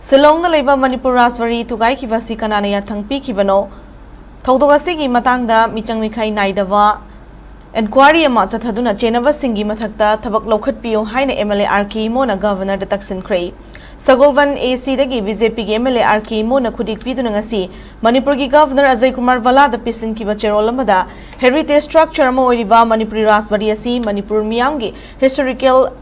Shillong na Leiba Manipur Rajbari Thugaikhibasi Kanana Yathang Peekhibano Thugaikhibasi matangda michang mikhai naidava inquiry ama chathaduna chenava singi mathakta thabak lokhat piyo haina MLA RK mo na governor da taksin khrei Sagolvan AC dagi BJP ge MLA RK mo na khudik piduna ngasi Manipur gi governor Ajay Kumar Vala da pisin ki bachero lamada heritage structure mo oiriba Manipuri Rajbari asi Manipur miyam gi historical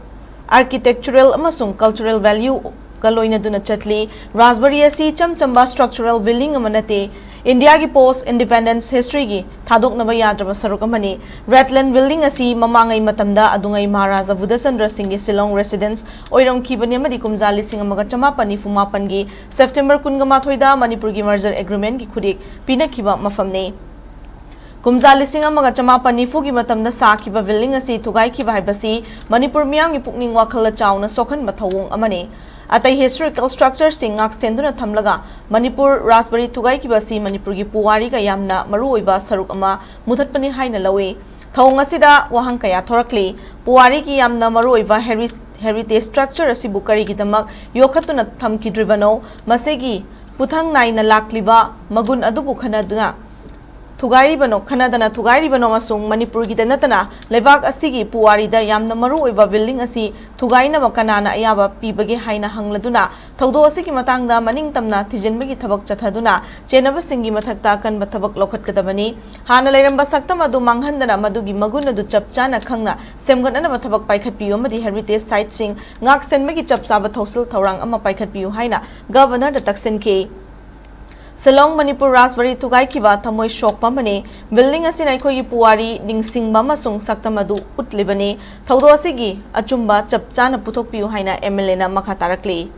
architectural amasung cultural value Kaloina duna chatli Rajbari asi chamchamba structural building amanate India ki post independence history gi thadok naba yadraba saruk amani Redland building asi mamangai matamda adungai Maharaja Budasandra Singh gi Shillong residence oiram khibani amadi kumja lising amaga chamapani fumapan gi September 18 da Manipur gi merger agreement gi khudik pinakhiba mafamne Kumja lising amaga chamapani fu gi matamda sakhiba building asi Thugaikhibasi haibasi Manipur miyam gi pukning wakhal chauna sokhan mathawung amani Atai historical structure sing ngak senduna thamlaga Manipur Rajbari Thugaikhibasi Manipur gi puwari ga yamna maru oiba saruk ama muthatpani haina lawe thawng asida wahang kaya thorakli puwari gi yamna maru oiba heritage structure asibu kari gi damak yokhatuna thamki drivano masegi puthang naina lakliba magun adubu khanaduna Thugaikhibano khanadana Thugaikhibano masung Manipur gi danatana lebak asigi puwari da yamna maru oiba building asi Thugaina ba Kanana ayaba pibagi haina hangladuna thaudo asigi matangda maning tamna thijinbagi thabak chathaduna chenaba singi mathakta kan bathabak lokhat kadabani hana leiramba saktam adu manghandana madugi magun adu chapchana khangna semganana mathabak paikhat piyo madi heritage site sing ngak senbagi chapchaba thosil thorang ama paikhat piyo haina governor da taksin ke Shillong Manipur Rajbari Thugaikhibasi thamoi shokpa mane building asina akhoi puwari ningsingba masung saktamadu utlibani thaudo asigi achumba chapchana puthokpiu haina MLA na makha tarakli